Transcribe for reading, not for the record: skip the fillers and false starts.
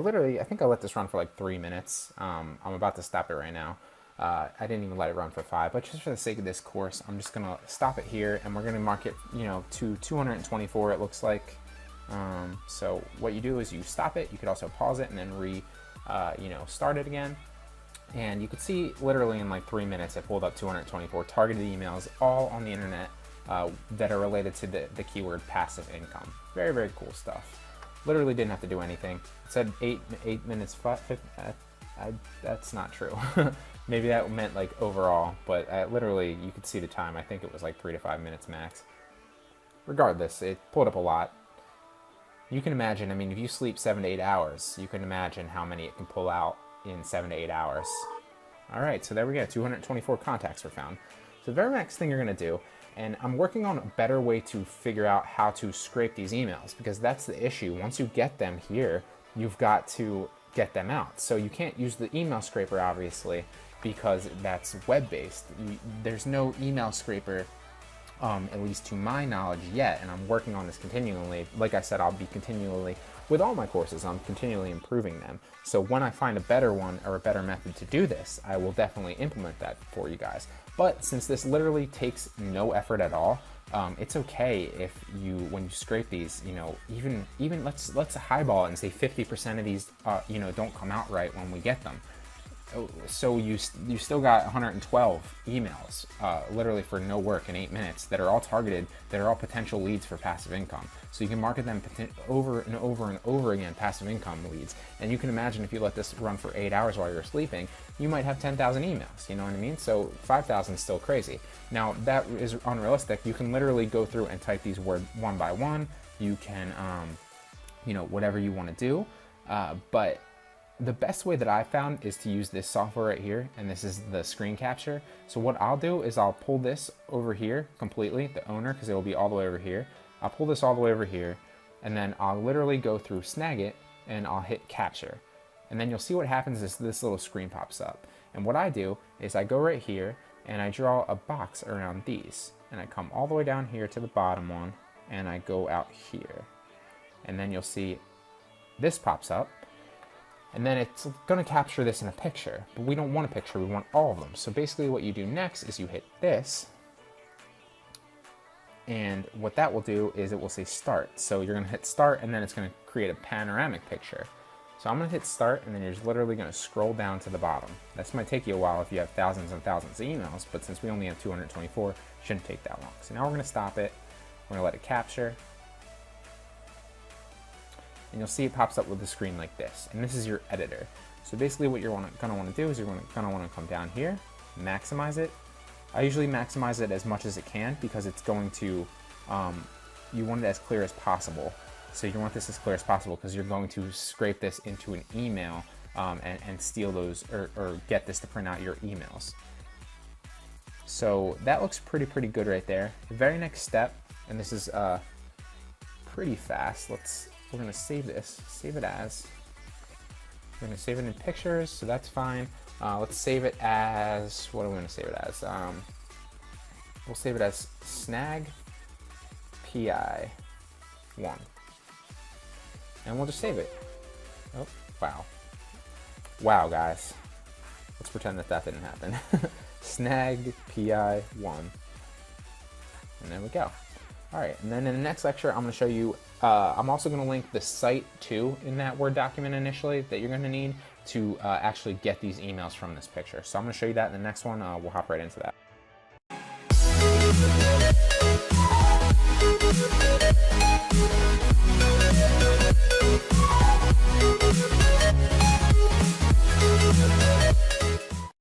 I think I let this run for like 3 minutes. I'm about to stop it right now. I didn't even let it run for 5, but just for the sake of this course, I'm just gonna stop it here, and we're gonna mark it, to 224. It looks like. So what you do is you stop it. You could also pause it and then start it again. And you could see literally in like 3 minutes, it pulled up 224 targeted emails, all on the internet, that are related to the keyword passive income. Very, very cool stuff. Literally didn't have to do anything. It said 8 minutes. That's not true. Maybe that meant like overall, but literally you could see the time. I think it was like 3 to 5 minutes max. Regardless, it pulled up a lot. You can imagine, I mean, if you sleep 7 to 8 hours, you can imagine how many it can pull out in 7 to 8 hours. All right, so there we go. 224 contacts were found. So the very next thing you're going to do, and I'm working on a better way to figure out how to scrape these emails, because that's the issue. Once you get them here, you've got to get them out. So you can't use the email scraper, obviously, because that's web-based. There's no email scraper, at least to my knowledge, yet, and I'm working on this continually. Like I said, I'll be continually, with all my courses, I'm continually improving them. So when I find a better one or a better method to do this, I will definitely implement that for you guys. But since this literally takes no effort at all, it's okay if when you scrape these, even let's highball it and say 50% of these, don't come out right when we get them. So you still got 112 emails, literally for no work in 8 minutes, that are all targeted, that are all potential leads for passive income. So you can market them over and over and over again, passive income leads. And you can imagine if you let this run for 8 hours while you're sleeping, you might have 10,000 emails, you know what I mean? So 5,000 is still crazy. Now that is unrealistic. You can literally go through and type these words one by one. You can, whatever you want to do, but the best way that I found is to use this software right here, and this is the screen capture. So what I'll do is I'll pull this over here completely, the owner, because it will be all the way over here. I'll pull this all the way over here, and then I'll literally go through Snagit, and I'll hit capture. And then you'll see what happens is this little screen pops up. And what I do is I go right here, and I draw a box around these. And I come all the way down here to the bottom one, and I go out here. And then you'll see this pops up. And then it's going to capture this in a picture, but we don't want a picture, we want all of them. So basically what you do next is you hit this, and what that will do is it will say start. So you're going to hit start, and then it's going to create a panoramic picture. So I'm going to hit start, and then you're literally going to scroll down to the bottom. This might take you a while if you have thousands and thousands of emails, but since we only have 224, it shouldn't take that long. So now we're going to stop it, we're going to let it capture. And you'll see it pops up with a screen like this. And this is your editor. So basically what you're going to want to do is you're going to want to come down here, maximize it. I usually maximize it as much as it can because it's going to, you want it as clear as possible. So you want this as clear as possible because you're going to scrape this into an email and steal those or get this to print out your emails. So that looks pretty good right there. The very next step, and this is pretty fast, we're going to save this, save it as, we're going to save it in pictures, so that's fine. Let's save it as, what are we going to save it as? We'll save it as snag PI1. And we'll just save it. Oh, wow. Wow, guys. Let's pretend that didn't happen. Snag PI1. And there we go. All right, and then in the next lecture, I'm going to show you, I'm also going to link the site too in that Word document initially that you're going to need to actually get these emails from this picture. So I'm going to show you that in the next one. We'll hop right into that.